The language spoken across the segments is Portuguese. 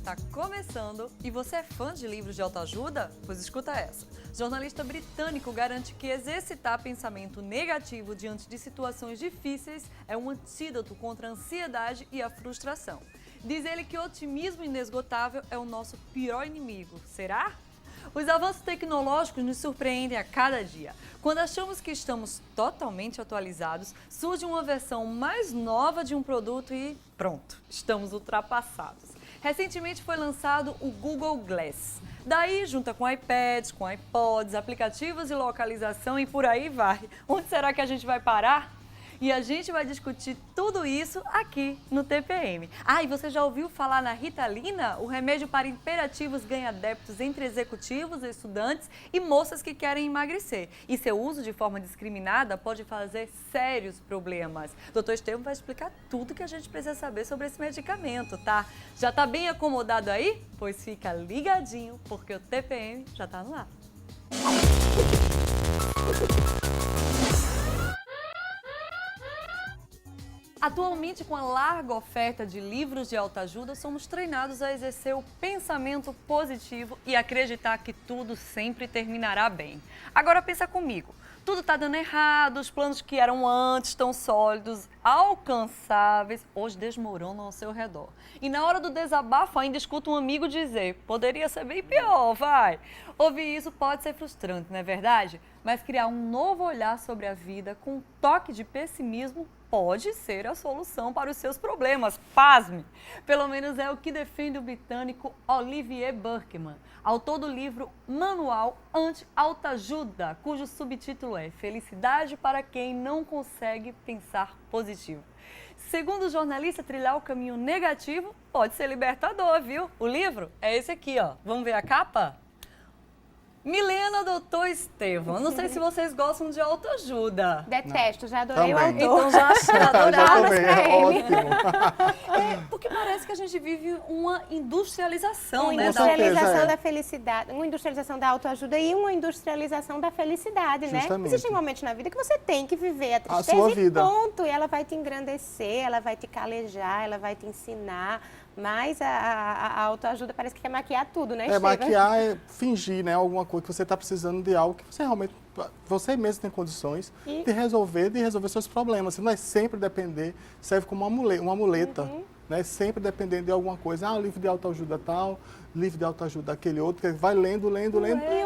está começando e você é fã de livros de autoajuda? Pois escuta essa. Jornalista britânico garante que exercitar pensamento negativo diante de situações difíceis é um antídoto contra a ansiedade e a frustração. Diz ele que o otimismo inesgotável é o nosso pior inimigo. Será? Os avanços tecnológicos nos surpreendem a cada dia. Quando achamos que estamos totalmente atualizados, surge uma versão mais nova de um produto e pronto, estamos ultrapassados. Recentemente foi lançado o Google Glass. Daí, junta com iPads, com iPods, aplicativos de localização e por aí vai. Onde será que a gente vai parar? E a gente vai discutir tudo isso aqui no TPM. Ah, e você já ouviu falar na Ritalina? O remédio para imperativos ganha adeptos entre executivos, estudantes e moças que querem emagrecer. E seu uso de forma discriminada pode fazer sérios problemas. Dr. Estevam vai explicar tudo que a gente precisa saber sobre esse medicamento, tá? Já tá bem acomodado aí? Pois fica ligadinho, porque o TPM já tá no ar. Atualmente, com a larga oferta de livros de autoajuda, somos treinados a exercer o pensamento positivo e acreditar que tudo sempre terminará bem. Agora pensa comigo, tudo está dando errado, os planos que eram antes tão sólidos, alcançáveis, hoje desmoronam ao seu redor. E na hora do desabafo ainda escuta um amigo dizer, poderia ser bem pior, vai. Ouvir isso pode ser frustrante, não é verdade? Mas criar um novo olhar sobre a vida com um toque de pessimismo pode ser a solução para os seus problemas, pasme! Pelo menos é o que defende o britânico Olivier Burkeman, autor do livro Manual Anti-Autoajuda, cujo subtítulo é Felicidade para quem não consegue pensar positivo. Segundo o jornalista, trilhar o caminho negativo pode ser libertador, viu? O livro é esse aqui, ó. Vamos ver a capa? Milena, Dr. Estevam, não sei se vocês gostam de autoajuda. Detesto, já adorei Também. o autor. Então já achei adorável. Ótimo. Porque parece que a gente vive uma industrialização, Uma né? industrialização certeza, é. da felicidade, uma industrialização da autoajuda e uma industrialização da felicidade, né? Justamente. Existem momentos na vida que você tem que viver a tristeza sua e vida. ponto. E ela vai te engrandecer, ela vai te calejar, ela vai te ensinar. Mas a autoajuda parece que quer maquiar tudo, né, É, Estevam? maquiar é fingir, né? Alguma coisa que você está precisando de algo que você realmente, você mesmo tem condições de resolver seus problemas. Você não é sempre depender, serve como uma muleta, né? Sempre dependendo de alguma coisa. Ah, livro de autoajuda tal, livro de autoajuda aquele outro, que vai lendo,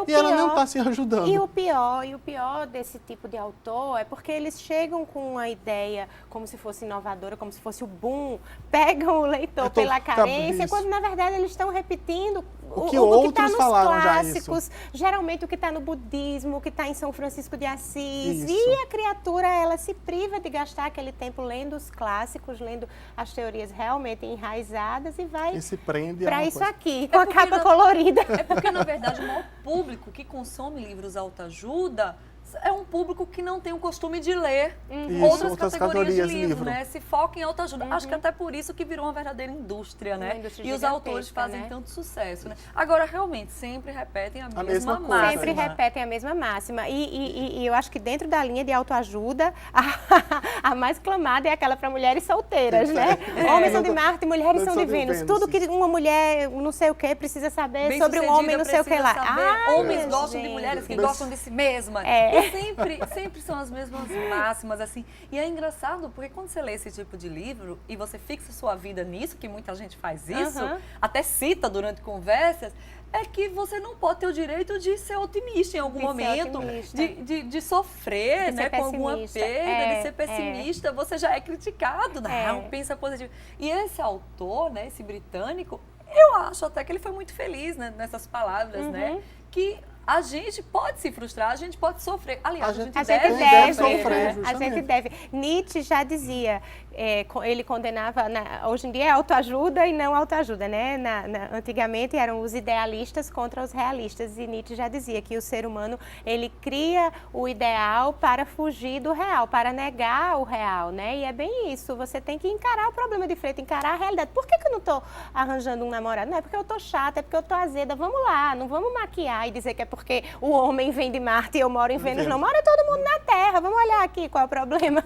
e ela não está se ajudando. E o pior desse tipo de autor é porque eles chegam com uma ideia como se fosse inovadora, como se fosse o boom, pegam o leitor pela carência, isso. quando na verdade eles estão repetindo O que que outros está nos falaram já clássicos, geralmente o que está no budismo, o que está em São Francisco de Assis. Isso. E a criatura, ela se priva de gastar aquele tempo lendo os clássicos, lendo as teorias realmente enraizadas e vai E se prende a para uma isso coisa. aqui, com a capa colorida. É porque, na verdade, o maior público que consome livros autoajuda é um público que não tem o costume de ler outras categorias de livro, né? Se foca em autoajuda. Acho que até por isso que virou uma verdadeira indústria, Uma né? indústria E os gigantesca, autores fazem né? tanto sucesso, né? Agora, realmente, sempre repetem a mesma mesma coisa, máxima. Sempre repetem a mesma máxima. E eu acho que dentro da linha de autoajuda, a mais clamada é aquela para mulheres solteiras, né? Homens são de Marte, mulheres são de Vênus. Tudo que uma mulher, não sei o que, precisa saber sobre um homem, não sei o que lá. Homens minha gostam de gente. mulheres que gostam de si mesmas. É. E sempre são as mesmas máximas, assim. E é engraçado, porque quando você lê esse tipo de livro e você fixa sua vida nisso, que muita gente faz isso, até cita durante conversas, é que você não pode ter o direito de ser otimista em algum momento, de sofrer, De né, ser com alguma pessimista. perda, de ser pessimista, você já é criticado, não, pensa positivo. E esse autor, né, esse britânico, eu acho até que ele foi muito feliz, né, nessas palavras, né, que a gente pode se frustrar, a gente pode sofrer. Aliás, a gente deve sofrer, né? A gente deve. Nietzsche já dizia, ele condenava, hoje em dia é autoajuda e não autoajuda, né? Antigamente eram os idealistas contra os realistas e Nietzsche já dizia que o ser humano, ele cria o ideal para fugir do real, para negar o real, né? E é bem isso, você tem que encarar o problema de frente, encarar a realidade. Por que eu não estou arranjando um namorado? Não é porque eu estou chata, é porque eu estou azeda. Vamos lá, não vamos maquiar e dizer que é porque o homem vem de Marte e eu moro em Vênus. Não, mora todo mundo na Terra. Vamos olhar aqui qual é o problema.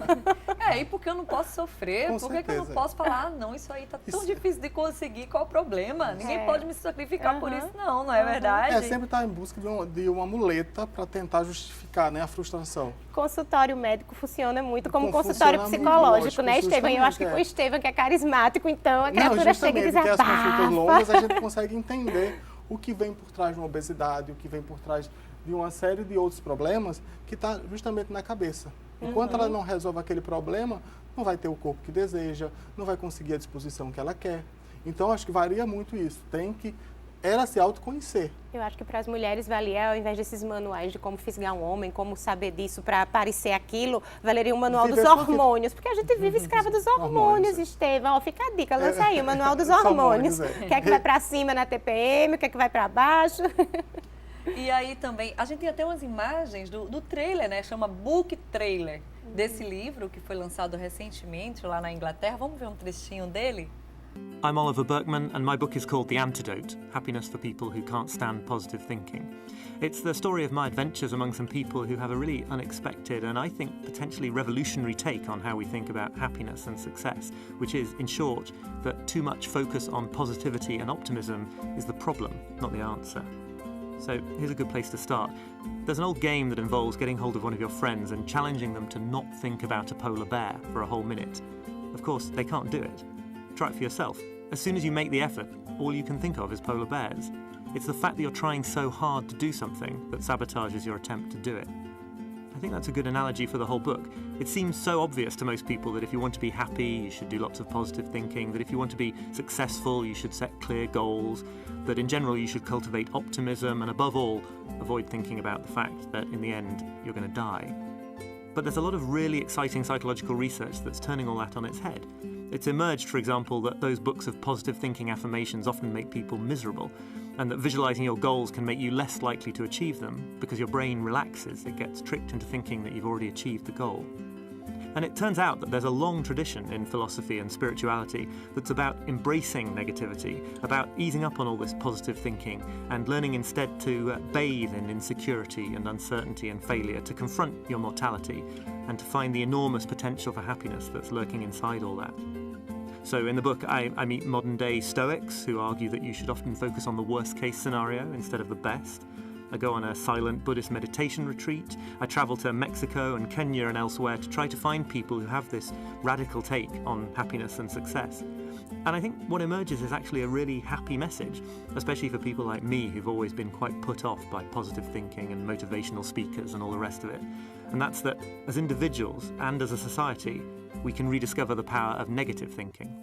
E porque eu não posso sofrer sofrer, Com por que que eu não certeza. posso falar, não, isso aí tá tão Isso- difícil de conseguir, qual o problema? Ninguém É. pode me sacrificar por Aham. isso, não é verdade? É sempre estar em busca de uma muleta para tentar justificar, né, a frustração. Consultório médico funciona muito como Funciona consultório muito, psicológico, lógico, né, Estevam? Eu acho que justamente, com o Estevam, que é carismático, então a Não, criatura chega e justamente, diz, que as consultas longas a abafa. gente consegue entender o que vem por trás de uma obesidade, o que vem por trás de uma série de outros problemas que está justamente na cabeça. Enquanto ela não resolve aquele problema, não vai ter o corpo que deseja, não vai conseguir a disposição que ela quer. Então, acho que varia muito isso. Tem que ela se autoconhecer. Eu acho que para as mulheres valia, ao invés desses manuais de como fisgar um homem, como saber disso para parecer aquilo, valeria um manual dos Viver só que- hormônios, porque a gente vive escrava dos hormônios, Hormônios, Estevam. Ó, fica a dica, lança aí o manual dos Os hormônios. hormônios, é. O que é que vai para cima na TPM, o que é que vai para baixo. E aí também, a gente tem até umas imagens do trailer, né? Chama Book Trailer, desse livro que foi lançado recentemente lá na Inglaterra. Vamos ver um trechinho dele? I'm Oliver Berkman, and my book is called The Antidote: Happiness for People Who Can't Stand Positive Thinking. It's the story of my adventures among some people who have a really unexpected and I think potentially revolutionary take on how we think about happiness and success, which is, in short, that too much focus on positivity and optimism is the problem, not the answer. So here's a good place to start. There's an old game that involves getting hold of one of your friends and challenging them to not think about a polar bear for a whole minute. Of course, they can't do it. Try it for yourself. As soon as you make the effort, all you can think of is polar bears. It's the fact that you're trying so hard to do something that sabotages your attempt to do it. I think that's a good analogy for the whole book. It seems so obvious to most people that if you want to be happy, you should do lots of positive thinking, that if you want to be successful, you should set clear goals, that in general you should cultivate optimism, and above all, avoid thinking about the fact that in the end, you're going to die. But there's a lot of really exciting psychological research that's turning all that on its head. It's emerged, for example, that those books of positive thinking affirmations often make people miserable, and that visualizing your goals can make you less likely to achieve them because your brain relaxes, it gets tricked into thinking that you've already achieved the goal. And it turns out that there's a long tradition in philosophy and spirituality that's about embracing negativity, about easing up on all this positive thinking and learning instead to bathe in insecurity and uncertainty and failure, to confront your mortality and to find the enormous potential for happiness that's lurking inside all that. So in the book, I meet modern-day Stoics who argue that you should often focus on the worst-case scenario instead of the best. I go on a silent Buddhist meditation retreat. I travel to Mexico and Kenya and elsewhere to try to find people who have this radical take on happiness and success. And I think what emerges is actually a really happy message, especially for people like me who've always been quite put off by positive thinking and motivational speakers and all the rest of it. And that's that as individuals and as a society, we can rediscover the power of negative thinking.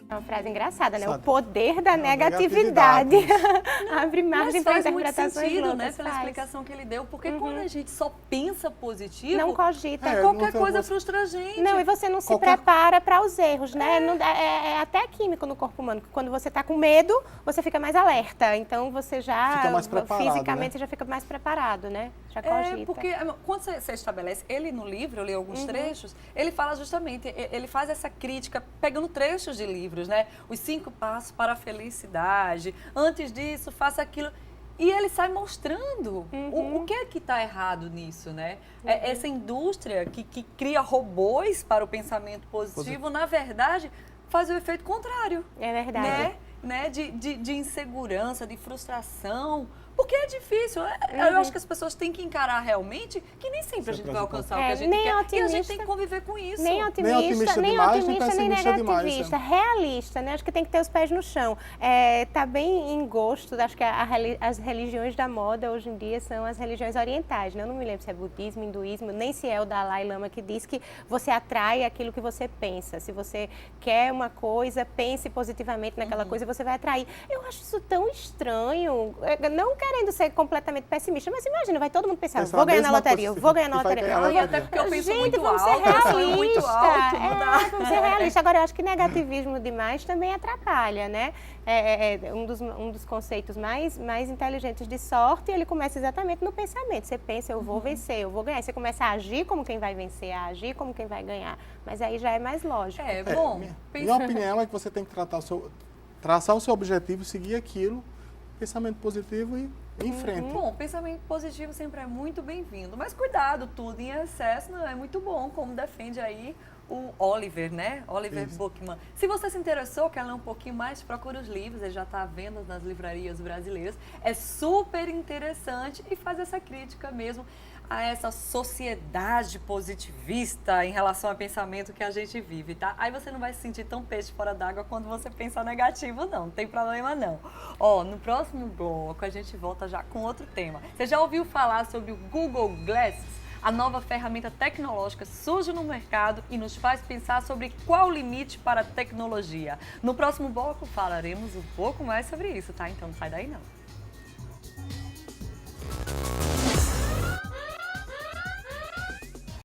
É uma frase engraçada, né? O Sabe? poder da A negatividade. negatividade, Abre margem Mas para faz muito interpretações sentido, loucas. né, pela Faz. explicação que ele deu, porque quando a gente só pensa positivo, Não cogita. É, qualquer não tem coisa você- frustra a gente. Não, e você não se Qualquer- prepara para os erros, né? É até químico no corpo humano. Que Quando você está com medo, você fica mais alerta. Então você já Fica mais preparado, fisicamente né? você já fica mais preparado, né? Já É, cogita. porque quando você estabelece, ele no livro, eu li alguns trechos, ele fala justamente, ele faz essa crítica pegando trechos de livros, né? Os 5 passos para a felicidade, antes disso, faça aquilo. E ele sai mostrando o que é que está errado nisso, né? Essa indústria que cria robôs para o pensamento positivo, na verdade, faz o efeito contrário. É verdade. Né? De insegurança, de frustração. Porque é difícil. Eu acho que as pessoas têm que encarar realmente que nem sempre a gente vai alcançar o que a gente nem quer. E a otimista, gente tem que conviver com isso. Nem otimista, otimista nem demais, otimista, nem nem pessimista demais, negativista. né? Realista, né? Acho que tem que ter os pés no chão. Tá bem em gosto, acho que as religiões da moda hoje em dia são as religiões orientais, né? Eu não me lembro se é budismo, hinduísmo, nem se é o Dalai Lama que diz que você atrai aquilo que você pensa. Se você quer uma coisa, pense positivamente naquela coisa, você vai atrair. Eu acho isso tão estranho, não querendo ser completamente pessimista, mas imagina, vai todo mundo pensar, Pensar vou a ganhar na mesma loteria, coisa, vou ganhar na que vai loteria. ganhar na E até porque eu penso Gente, muito vamos alto, ser eu sonho muito realistas. alto. Não dá. Vamos ser realistas. Agora, eu acho que negativismo demais também atrapalha, né? Um dos conceitos mais inteligentes de sorte, ele começa exatamente no pensamento. Você pensa, eu vou vencer, eu vou ganhar. Você começa a agir como quem vai vencer, a agir como quem vai ganhar. Mas aí já é mais lógico. Bom, minha opinião é que você tem que tratar traçar o seu objetivo, seguir aquilo, pensamento positivo e em frente. Bom, pensamento positivo sempre é muito bem-vindo, mas cuidado, tudo em excesso não é muito bom, como defende aí o Oliver, né? Oliver Isso. Buckman. Se você se interessou, quer ler um pouquinho mais, procura os livros, ele já está à venda nas livrarias brasileiras. É super interessante e faz essa crítica mesmo a essa sociedade positivista em relação ao pensamento que a gente vive, tá? Aí você não vai se sentir tão peixe fora d'água quando você pensar negativo, não tem problema não. Ó, no próximo bloco a gente volta já com outro tema. Você já ouviu falar sobre o Google Glasses? A nova ferramenta tecnológica surge no mercado e nos faz pensar sobre qual o limite para a tecnologia. No próximo bloco falaremos um pouco mais sobre isso, tá? Então não sai daí não.